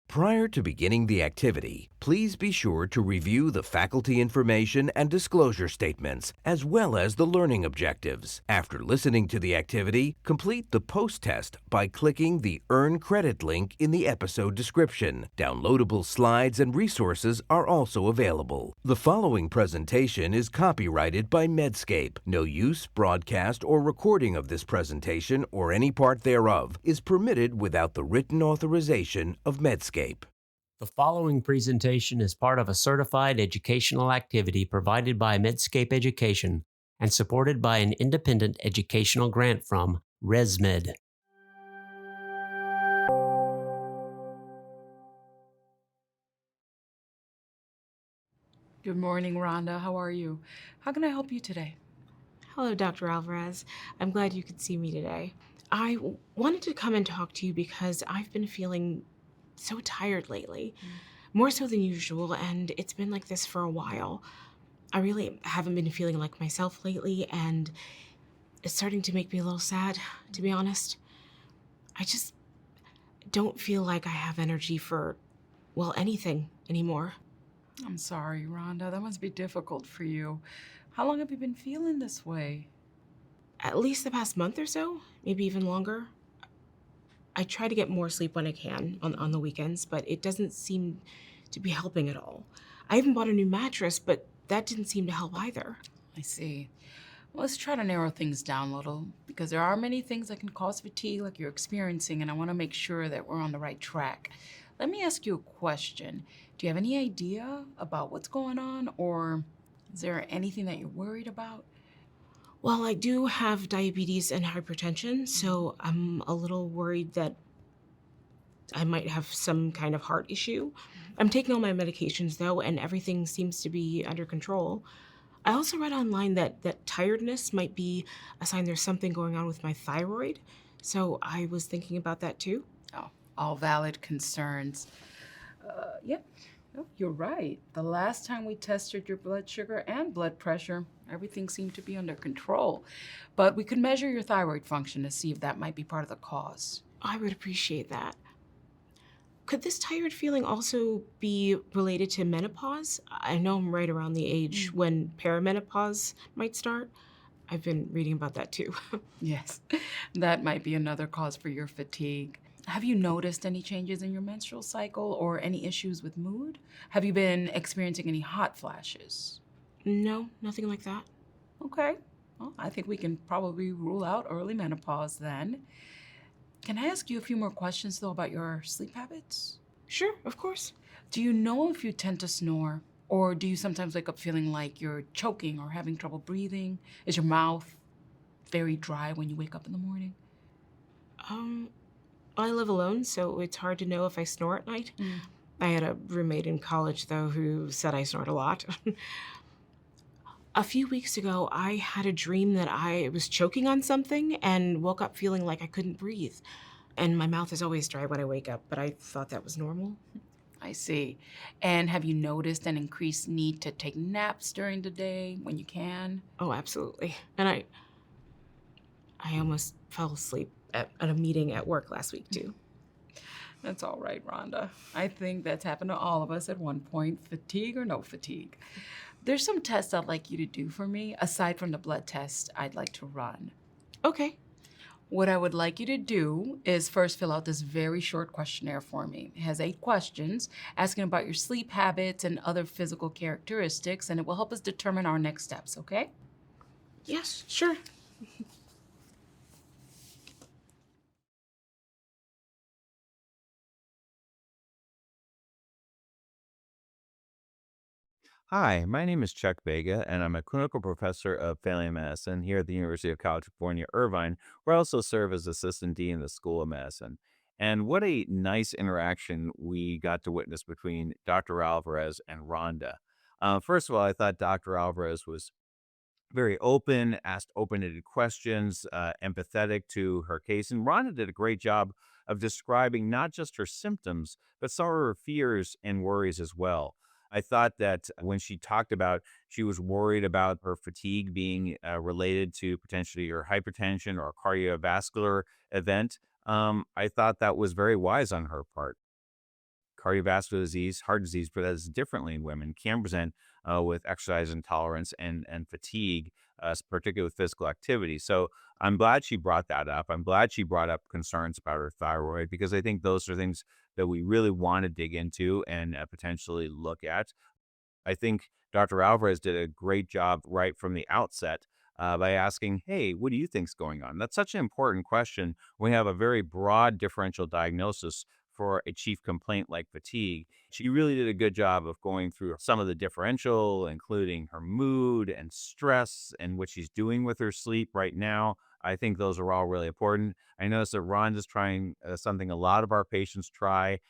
Prior to beginning the activity, please be sure to review the faculty information and disclosure statements, as well as the learning objectives. After listening to the activity, complete the post-test by clicking the Earn Credit link in the episode description. Downloadable slides and resources are also available. The following presentation is copyrighted by Medscape. No use, broadcast, or recording of this presentation or any part thereof is permitted without the written authorization of Medscape. The following presentation is part of a certified educational activity provided by Medscape Education and supported by an independent educational grant from ResMed. Good morning, Rhonda. How are you? How can I help you today? Hello, Dr. Alvarez. I'm glad you could see me today. I wanted to come and talk to you because I've been feeling so tired lately, more so than usual, and it's been like this for a while. I really haven't been feeling like myself lately, and it's starting to make me a little sad, to be honest. I just don't feel like I have energy for, well, anything anymore. I'm sorry, Rhonda. That must be difficult for you. How long have you been feeling this way? At least the past month or so, maybe even longer. I try to get more sleep when I can on the weekends, but it doesn't seem to be helping at all. I even bought a new mattress, but that didn't seem to help either. I see. Well, let's try to narrow things down a little because there are many things that can cause fatigue like you're experiencing, and I want to make sure that we're on the right track. Let me ask you a question. Do you have any idea about what's going on, or is there anything that you're worried about? Well, I do have diabetes and hypertension, so I'm a little worried that I might have some kind of heart issue. I'm taking all my medications though, and everything seems to be under control. I also read online that tiredness might be a sign there's something going on with my thyroid, so I was thinking about that too. Oh, all valid concerns. Yep, you're right. The last time we tested your blood sugar and blood pressure, everything seemed to be under control. But we could measure your thyroid function to see if that might be part of the cause. I would appreciate that. Could this tired feeling also be related to menopause? I know I'm right around the age when perimenopause might start. I've been reading about that too. Yes, that might be another cause for your fatigue. Have you noticed any changes in your menstrual cycle or any issues with mood? Have you been experiencing any hot flashes? No, nothing like that. Okay, well, I think we can probably rule out early menopause then. Can I ask you a few more questions, though, about your sleep habits? Sure, of course. Do you know if you tend to snore? Or do you sometimes wake up feeling like you're choking or having trouble breathing? Is your mouth very dry when you wake up in the morning? Um, I live alone, so it's hard to know if I snore at night. I had a roommate in college, though, who said I snort a lot. A few weeks ago, I had a dream that I was choking on something and woke up feeling like I couldn't breathe. And my mouth is always dry when I wake up, but I thought that was normal. I see. And have you noticed an increased need to take naps during the day when you can? Oh, absolutely. And I almost fell asleep at a meeting at work last week, too. That's all right, Rhonda. I think that's happened to all of us at one point, fatigue or no fatigue. There's some tests I'd like you to do for me, aside from the blood test I'd like to run. Okay. What I would like you to do is first fill out this very short questionnaire for me. It has 8 questions asking about your sleep habits and other physical characteristics, and it will help us determine our next steps, okay? Yes, sure. Hi, my name is Chuck Vega, and I'm a clinical professor of family medicine here at the University of California, Irvine, where I also serve as assistant dean in the School of Medicine. And what a nice interaction we got to witness between Dr. Alvarez and Rhonda. First of all, I thought Dr. Alvarez was very open, asked open-ended questions, empathetic to her case. And Rhonda did a great job of describing not just her symptoms, but some of her fears and worries as well. I thought that when she talked about she was worried about her fatigue being related to potentially her hypertension or a cardiovascular event, I thought that was very wise on her part. cardiovascular disease, heart disease presents differently in women, can present with exercise intolerance and fatigue, particularly with physical activity. So I'm glad she brought that up. I'm glad she brought up concerns about her thyroid because I think those are things that we really want to dig into and potentially look at. I think Dr. Alvarez did a great job right from the outset by asking, "Hey, what do you think's going on?" That's such an important question. We have a very broad differential diagnosis for a chief complaint like fatigue. She really did a good job of going through some of the differential, including her mood and stress and what she's doing with her sleep right now. I think those are all really important. I noticed that Rhonda's trying something a lot of our patients try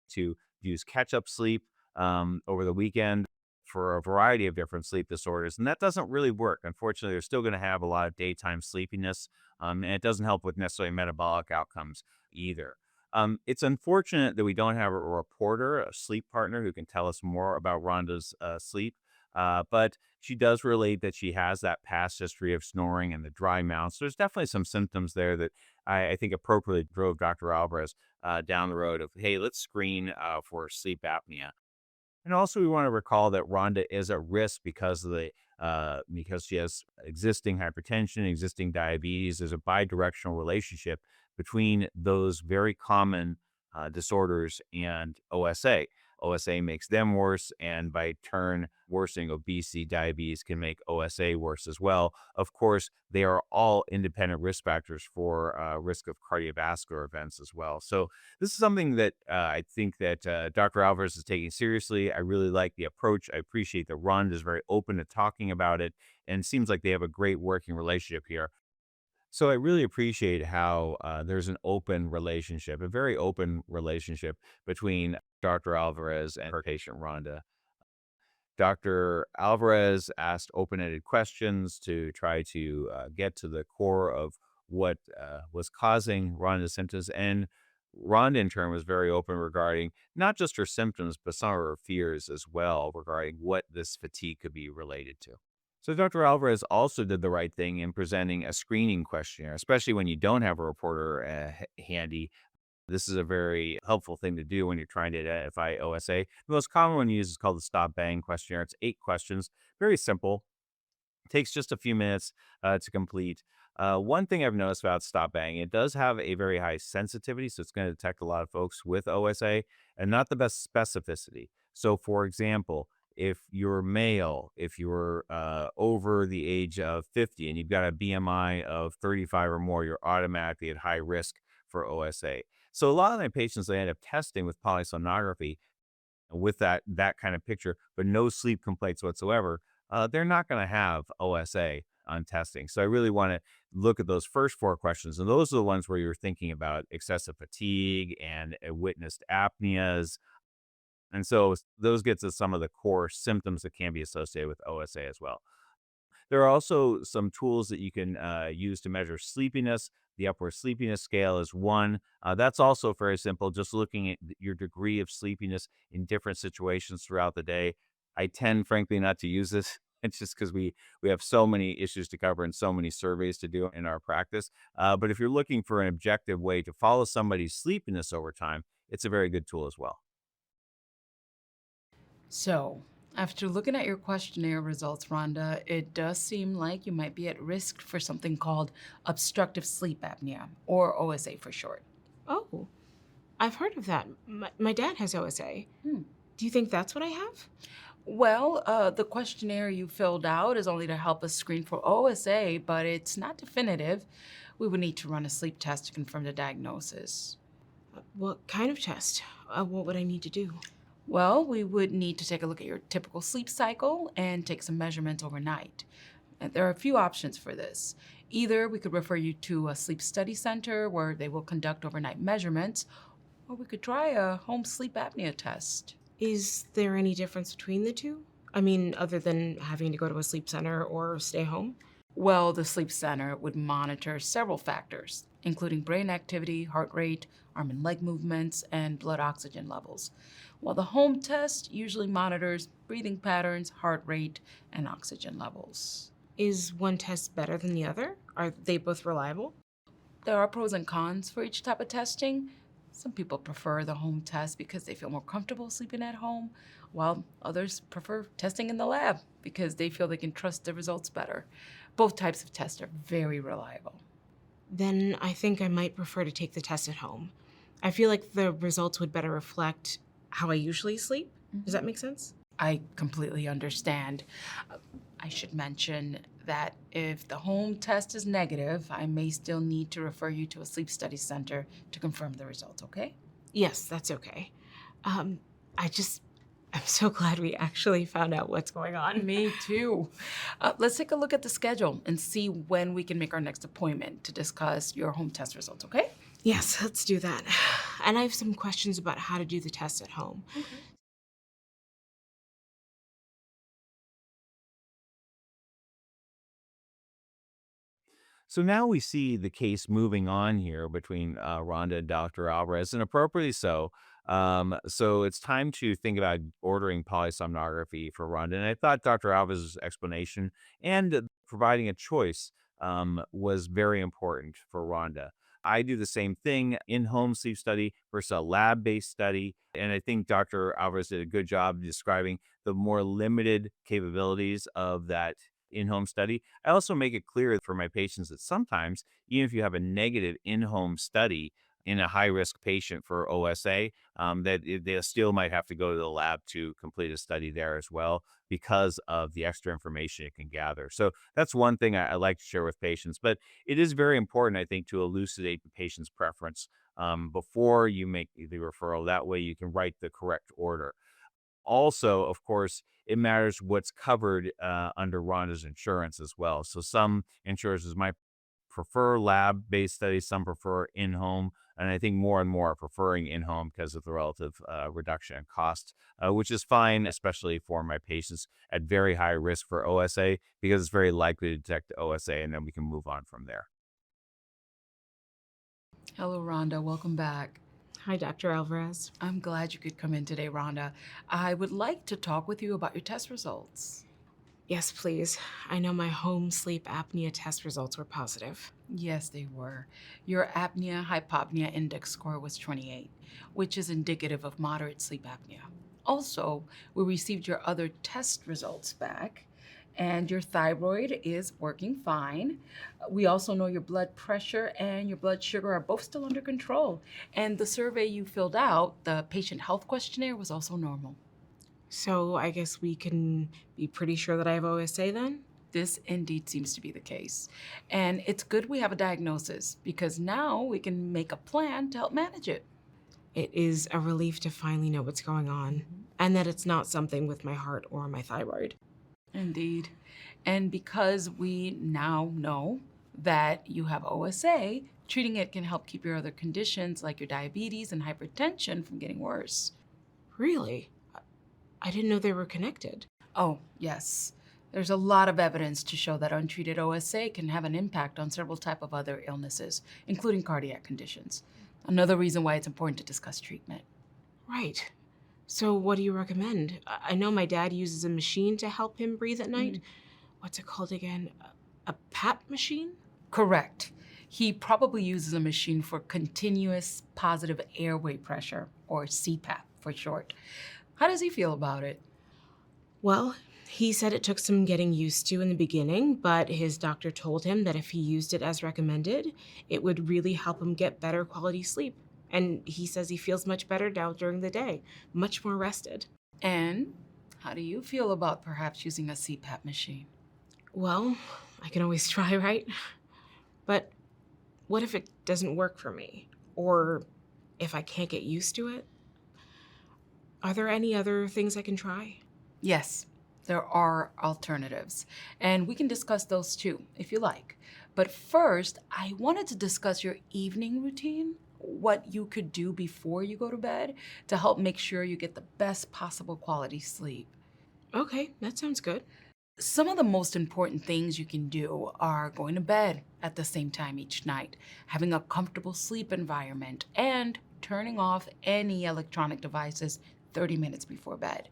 to use catch up sleep over the weekend for a variety of different sleep disorders. And that doesn't really work. Unfortunately, they're still going to have a lot of daytime sleepiness, and it doesn't help with necessarily metabolic outcomes either. It's unfortunate that we don't have a reporter, a sleep partner who can tell us more about Rhonda's sleep. But she does relate that she has that past history of snoring and the dry mouth. So there's definitely some symptoms there that I think appropriately drove Dr. Alvarez down the road of, hey, let's screen for sleep apnea. And also, we want to recall that Rhonda is at risk because of the because she has existing hypertension, existing diabetes. There's a bidirectional relationship between those very common disorders and OSA. OSA makes them worse, and by turn, worsening obesity, diabetes can make OSA worse as well. Of course, they are all independent risk factors for risk of cardiovascular events as well. So this is something that I think that Dr. Alvarez is taking seriously. I really like the approach. I appreciate that Rhonda is very open to talking about it, and it seems like they have a great working relationship here. So I really appreciate how there's an open relationship, a very open relationship between Dr. Alvarez and her patient Rhonda. Dr. Alvarez asked open-ended questions to try to get to the core of what was causing Rhonda's symptoms. And Rhonda, in turn, was very open regarding not just her symptoms, but some of her fears as well regarding what this fatigue could be related to. So Dr. Alvarez also did the right thing in presenting a screening questionnaire, especially when you don't have a reporter handy. This is a very helpful thing to do when you're trying to identify OSA. The most common one used is called the Stop Bang questionnaire. It's 8 questions, very simple. Takes just a few minutes to complete. One thing I've noticed about Stop Bang, it does have a very high sensitivity, so it's going to detect a lot of folks with OSA, and not the best specificity. So, for example, if you're male, if you're over the age of 50 and you've got a BMI of 35 or more, you're automatically at high risk for OSA. So a lot of my patients, they end up testing with polysomnography with that kind of picture, but no sleep complaints whatsoever. They're not going to have OSA on testing. So I really want to look at those first 4 questions, and those are the ones where you're thinking about excessive fatigue and witnessed apneas. And so those get to some of the core symptoms that can be associated with OSA as well. There are also some tools that you can use to measure sleepiness. The Upward Sleepiness Scale is one. That's also very simple, just looking at your degree of sleepiness in different situations throughout the day. I tend, frankly, not to use this. It's just because we have so many issues to cover and so many surveys to do in our practice. But if you're looking for an objective way to follow somebody's sleepiness over time, it's a very good tool as well. So, after looking at your questionnaire results, Rhonda, it does seem like you might be at risk for something called obstructive sleep apnea, or OSA for short. Oh, I've heard of that. My dad has OSA. Hmm. Do you think that's what I have? Well, the questionnaire you filled out is only to help us screen for OSA, but it's not definitive. We would need to run a sleep test to confirm the diagnosis. What kind of test? What would I need to do? Well, we would need to take a look at your typical sleep cycle and take some measurements overnight. And there are a few options for this. Either we could refer you to a sleep study center where they will conduct overnight measurements, or we could try a home sleep apnea test. Is there any difference between the two? I mean, other than having to go to a sleep center or stay home? Well, the sleep center would monitor several factors, including brain activity, heart rate, arm and leg movements, and blood oxygen levels. While the home test usually monitors breathing patterns, heart rate, and oxygen levels. Is one test better than the other? Are they both reliable? There are pros and cons for each type of testing. Some people prefer the home test because they feel more comfortable sleeping at home, while others prefer testing in the lab because they feel they can trust the results better. Both types of tests are very reliable. Then I think I might prefer to take the test at home. I feel like the results would better reflect how I usually sleep. Does that make sense? I completely understand. I should mention that if the home test is negative, I may still need to refer you to a sleep study center to confirm the results, okay? Yes, that's okay. Um, I'm so glad we actually found out what's going on. Me too. Let's take a look at the schedule and see when we can make our next appointment to discuss your home test results, okay? Yes, let's do that. And I have some questions about how to do the test at home. So now we see the case moving on here between Rhonda and Dr. Alvarez, and appropriately so. So it's time to think about ordering polysomnography for Rhonda. And I thought Dr. Alvarez's explanation and providing a choice was very important for Rhonda. I do the same thing in-home sleep study versus a lab-based study. And I think Dr. Alvarez did a good job describing the more limited capabilities of that in-home study. I also make it clear for my patients that sometimes, even if you have a negative in-home study in a high-risk patient for OSA, they still might have to go to the lab to complete a study there as well because of the extra information it can gather. So that's one thing I like to share with patients. But it is very important, I think, to elucidate the patient's preference before you make the referral. That way you can write the correct order. Also, of course, it matters what's covered under Rhonda's insurance as well. So some insurances might prefer lab-based studies, some prefer in-home, and I think more and more are preferring in-home because of the relative reduction in cost, which is fine, especially for my patients at very high risk for OSA, because it's very likely to detect OSA, and then we can move on from there. Hello, Rhonda. Welcome back. Hi, Dr. Alvarez. I'm glad you could come in today, Rhonda. I would like to talk with you about your test results. Yes, please. I know my home sleep apnea test results were positive. Yes, they were. Your apnea hypopnea index score was 28, which is indicative of moderate sleep apnea. Also, we received your other test results back, and your thyroid is working fine. We also know your blood pressure and your blood sugar are both still under control. And the survey you filled out, the patient health questionnaire, was also normal. So I guess we can be pretty sure that I have OSA then? This indeed seems to be the case. And it's good we have a diagnosis because now we can make a plan to help manage it. It is a relief to finally know what's going on and that it's not something with my heart or my thyroid. Indeed. And because we now know that you have OSA, treating it can help keep your other conditions like your diabetes and hypertension from getting worse. Really? I didn't know they were connected. Oh, yes. There's a lot of evidence to show that untreated OSA can have an impact on several types of other illnesses, including cardiac conditions. Another reason why it's important to discuss treatment. Right. So what do you recommend? I know my dad uses a machine to help him breathe at night. What's it called again? A PAP machine? Correct. He probably uses a machine for continuous positive airway pressure, or CPAP for short. How does he feel about it? Well, he said it took some getting used to in the beginning, but his doctor told him that if he used it as recommended, it would really help him get better quality sleep. And he says he feels much better now during the day, much more rested. And how do you feel about perhaps using a CPAP machine? Well, I can always try, right? But what if it doesn't work for me? Or if I can't get used to it? Are there any other things I can try? Yes, there are alternatives, and we can discuss those too, if you like. But first, I wanted to discuss your evening routine, what you could do before you go to bed to help make sure you get the best possible quality sleep. Okay, that sounds good. Some of the most important things you can do are going to bed at the same time each night, having a comfortable sleep environment, and turning off any electronic devices 30 minutes before bed.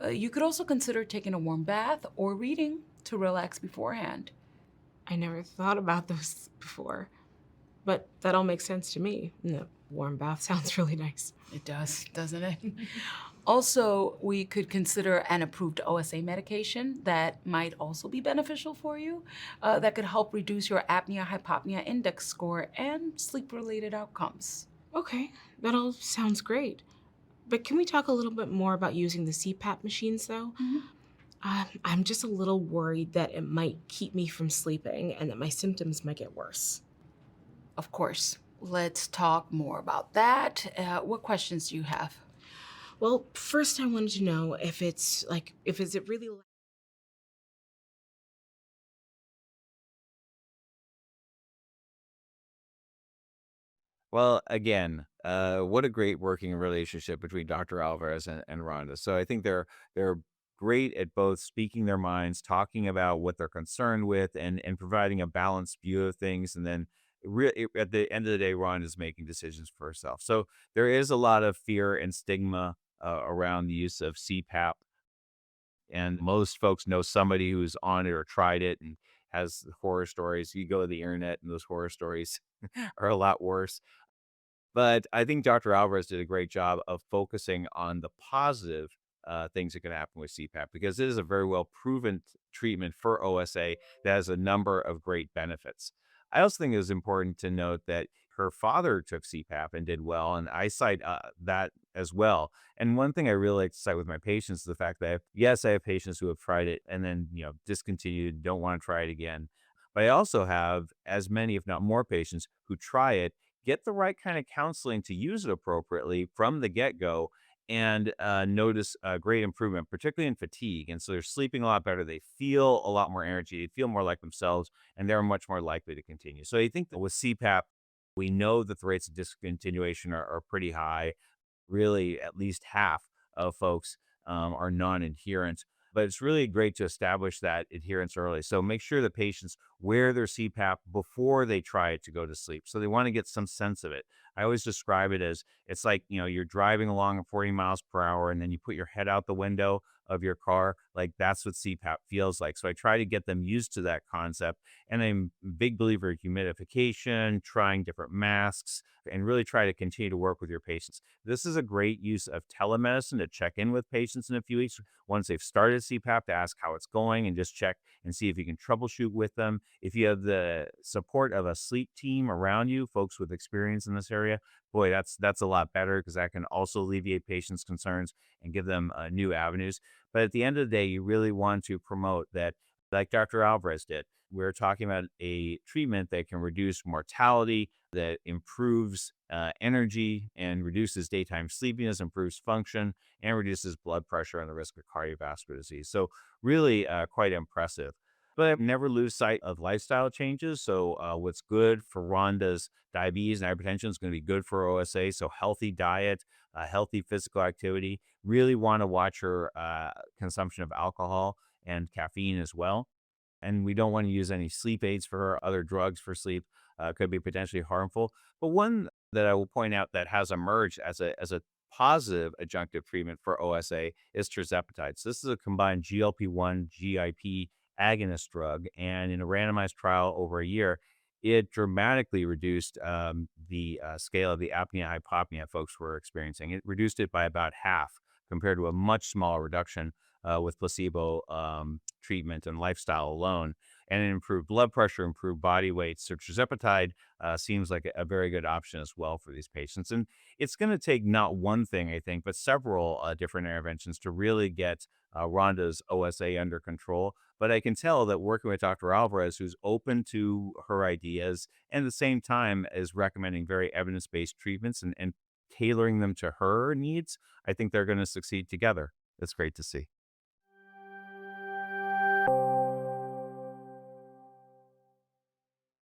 You could also consider taking a warm bath or reading to relax beforehand. I never thought about those before, but that all makes sense to me. Warm bath sounds really nice. It does, doesn't it? Also, we could consider an approved OSA medication that might also be beneficial for you, that could help reduce your apnea hypopnea index score and sleep related outcomes. Okay, that all sounds great. But can we talk a little bit more about using the CPAP machines, though? Mhm. I'm just a little worried that it might keep me from sleeping and that my symptoms might get worse. Of course. Let's talk more about that. What questions do you have? Well, first I wanted to know if is it really Well, again, what a great working relationship between Dr. Alvarez and Rhonda. So I think they're great at both speaking their minds, talking about what they're concerned with, and providing a balanced view of things. And then at the end of the day, Rhonda's making decisions for herself. So there is a lot of fear and stigma around the use of CPAP, and most folks know somebody who's on it or tried it and has horror stories. You go to the internet, and those horror stories are a lot worse. But I think Dr. Alvarez did a great job of focusing on the positive things that can happen with CPAP, because it is a very well proven treatment for OSA that has a number of great benefits. I also think it is important to note that her father took CPAP and did well, and I cite that as well. And one thing I really like to cite with my patients is the fact that, yes, I have patients who have tried it and then discontinued, don't want to try it again. But I also have as many, if not more, patients who try it, get the right kind of counseling to use it appropriately from the get-go, and notice a great improvement, particularly in fatigue. And so they're sleeping a lot better. They feel a lot more energy. They feel more like themselves, and they're much more likely to continue. So I think that with CPAP, we know that the rates of discontinuation are pretty high. Really, at least half of folks are non-adherent. But it's really great to establish that adherence early. So make sure the patients wear their CPAP before they try it to go to sleep. So they want to get some sense of it. I always describe it as, it's like, you're driving along at 40 miles per hour and then you put your head out the window of your car. Like, that's what CPAP feels like. So I try to get them used to that concept. And I'm a big believer in humidification, trying different masks, and really try to continue to work with your patients. This is a great use of telemedicine to check in with patients in a few weeks once they've started CPAP, to ask how it's going and just check and see if you can troubleshoot with them. If you have the support of a sleep team around you, folks with experience in this area, boy, that's a lot better, because that can also alleviate patients' concerns and give them new avenues. But at the end of the day, you really want to promote that, like Dr. Alvarez did. We're talking about a treatment that can reduce mortality, that improves energy and reduces daytime sleepiness, improves function, and reduces blood pressure and the risk of cardiovascular disease. So, really quite impressive. But never lose sight of lifestyle changes. So, what's good for Rhonda's diabetes and hypertension is going to be good for OSA. So, healthy diet, healthy physical activity. Really want to watch her consumption of alcohol and caffeine as well. And we don't want to use any sleep aids for her. Other drugs for sleep could be potentially harmful. But one that I will point out that has emerged as a positive adjunctive treatment for OSA is tirzepatide. So this is a combined GLP-1 GIP agonist drug, and in a randomized trial over a year, it dramatically reduced the scale of the apnea hypopnea folks were experiencing. It reduced it by about half, compared to a much smaller reduction with placebo treatment and lifestyle alone. And it improved blood pressure, improved body weight. So tirzepatide seems like a very good option as well for these patients. And it's going to take not one thing, I think, but several different interventions to really get Rhonda's OSA under control. But I can tell that working with Dr. Alvarez, who's open to her ideas and at the same time is recommending very evidence-based treatments, and tailoring them to her needs, I think they're going to succeed together. That's great to see.